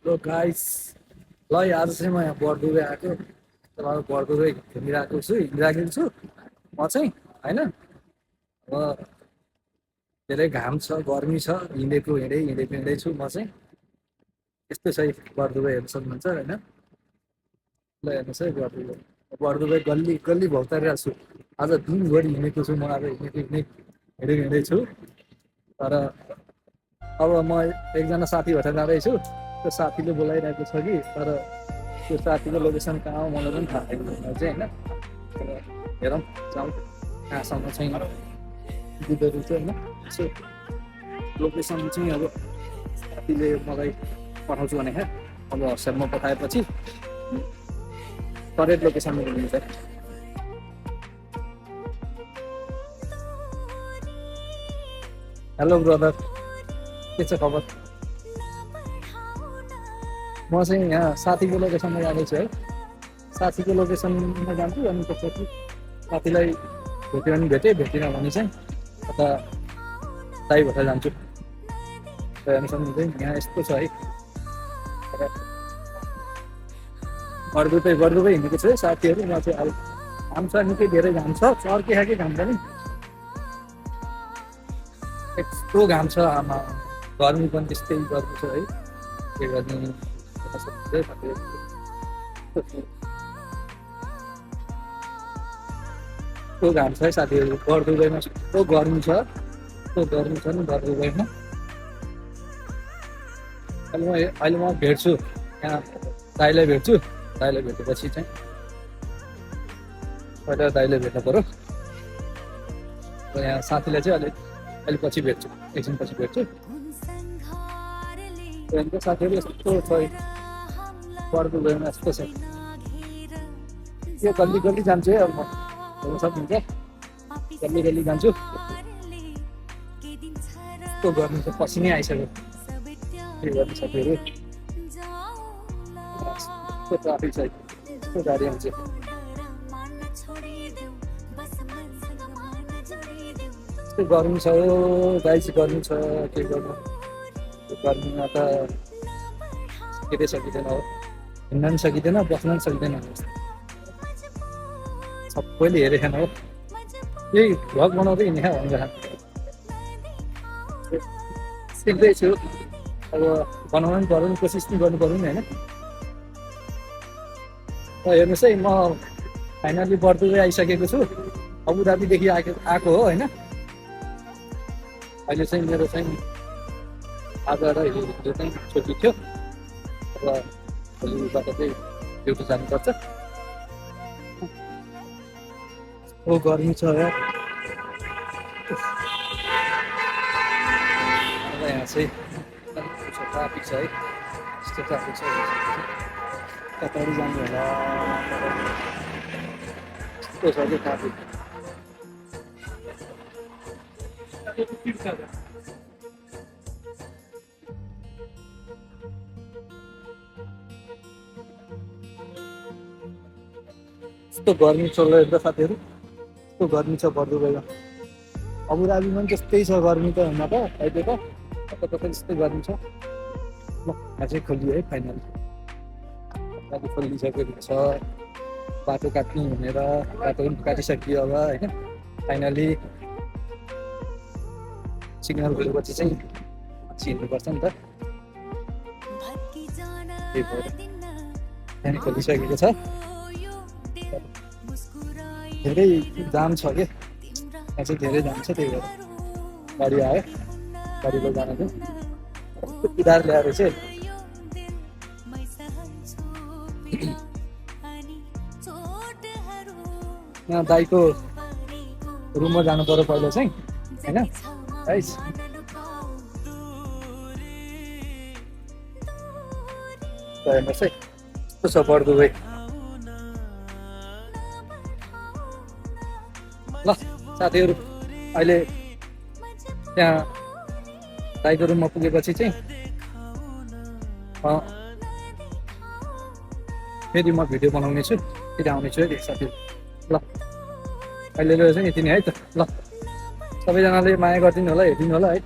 Hello guys. ल आज चाहिँ म यहाँ बरदुबे आएको। तर बरदुबे घुमिरहेको छु, हिँडिरहेको छु म चाहिँ होइन। अब धेरै घाम छ, गर्मी छ, हिँड्दैछु म चाहिँ। यस्तो छ बरदुबे हेर्न सक्नुहुन्छ होइन। ल हेर्नुहोस् है बरदुबे। बरदुबे गल्ली गल्ली भौतारिरहेको छु। आज दिनभरि हिँडेको छु म, आज हिँड्दैछु। तर अब म एकजना साथी भएर जाँदैछु। त्यो साथीले बोलाइरहेको छ कि, तर त्यो साथीको लोकेसन कहाँ हो मलाई पनि थाहा छैन चाहिँ होइन। तर हेरौँ जाउँ कहाँसम्म चाहिँ पुग्दो रहेछ होइन। यसो लोकेसन चाहिँ अब साथीले मलाई पठाउँछु भने अब वाट्सएपमा पठाएपछि करेक्ट लोकेसनमा पुग्नुहुन्छ। हेलो ब्रदर, के छ खबर? म चाहिँ यहाँ साथीको लोकेसनमा जाँदैछु है। साथीको लोकेसनमा जान्छु अनि त्यसपछि साथीलाई भेट्यो भने भेटिनँ भने चाहिँ यता दाइ भएर जान्छु। हेर्नु सक्नुहुन्छ यहाँ यस्तो छ है। बरदुबे हिँडेको छु है साथीहरू। म चाहिँ अब घाम छ, निकै धेरै घाम छ, चर्के खाएकै घाम पनि यस्तो घाम छ। आमा गर्मी पनि त्यस्तै गर्मी छ है। के गर्ने यस्तो घाम छ है साथीहरू। बरदुबेमा यस्तो गर्मी छ नि बरदुबेमा। अहिले म भेट्छु यहाँ दाइलाई भेट्छु। दाइलाई भेटेपछि चाहिँ पहिला दाइलाई भेट्नु पऱ्यो। यहाँ साथीलाई चाहिँ अहिले पछि भेट्छु, एकछिन पछि भेट्छु। साथीहरू यस्तो छ बरदुबेमा, यस्तो छ। यो गल्ली गल्ली जान्छु है अब म, हेर्नु सक्नुहुन्छ गल्ली गल्ली जान्छु। यस्तो गर्नु चाहिँ पसिनै आइसक्यो। के गर्नु साथीहरू, यस्तो ट्राफिक छ, यस्तो गाडी आउँछ। यस्तो गर्मी छ गाइस, गर्मी छ। के गर्नु त्यो गर्मीमा त के सकिँदैन हो, हिँड्न पनि सकिँदैन, बस्न पनि सकिँदैन। सबैले हेरेको हो, यही भ्लग बनाउँदै हिँड्ने भनेर सिक्दैछु। अब बनाउनु पनि पऱ्यो नि, कोसिस पनि गर्नु पऱ्यो नि होइन। हेर्नुहोस् है, म फाइनली बरदुबे आइसकेको छु। अबुधाबीदेखि आएको हो होइन। अहिले चाहिँ मेरो चाहिँ आज र हिजो चाहिँ छुट्टी थियो। अब भोलिबाट चाहिँ ड्युटी जानुपर्छ। ओ गर्मी छ यार। यहाँ चाहिँ ट्राफिक छ है, यस्तो ट्राफिक छ। कताबाट जानु होला, यस्तो छ कि ट्राफिक। यस्तो गर्मी छ हेर्दा साथीहरू, यस्तो गर्मी छ बरदुबेमा। अबुधाबीमा पनि त्यस्तै छ गर्मी त हुन त। अहिले त कता त्यस्तै गर्मी छ। ल यहाँ चाहिँ खोलियो है फाइनल, बाटो खोलिसकेको छ। बाटो काट्नु भनेर बाटो पनि काटिसकियो अब होइन। फाइनली सिग्नल खोलेपछि चाहिँ हिँड्नुपर्छ नि त। त्यही भएर त्यहाँदेखि खोलिसकेको छ। धेरै जाम छ कि यहाँ चाहिँ, धेरै जाम छ। त्यही भएर गाडी आयो, गाडीको जान चाहिँ कस्तो कुदार ल्याएर चाहिँ। यहाँ दाइको रुममा जानु पर्यो पहिला चाहिँ होइन। गाइस हेर्नुहोस् है, कस्तो छ बरदुबे। ल साथीहरू, अहिले त्यहाँ दाइको रुममा पुगेपछि चाहिँ फेरि म भिडियो बनाउने छु, फेरि आउनेछु है साथीहरू। ल अहिले चाहिँ यति नै है त। ल सबैजनाले माया गरिदिनु होला, हेरिदिनु होला है।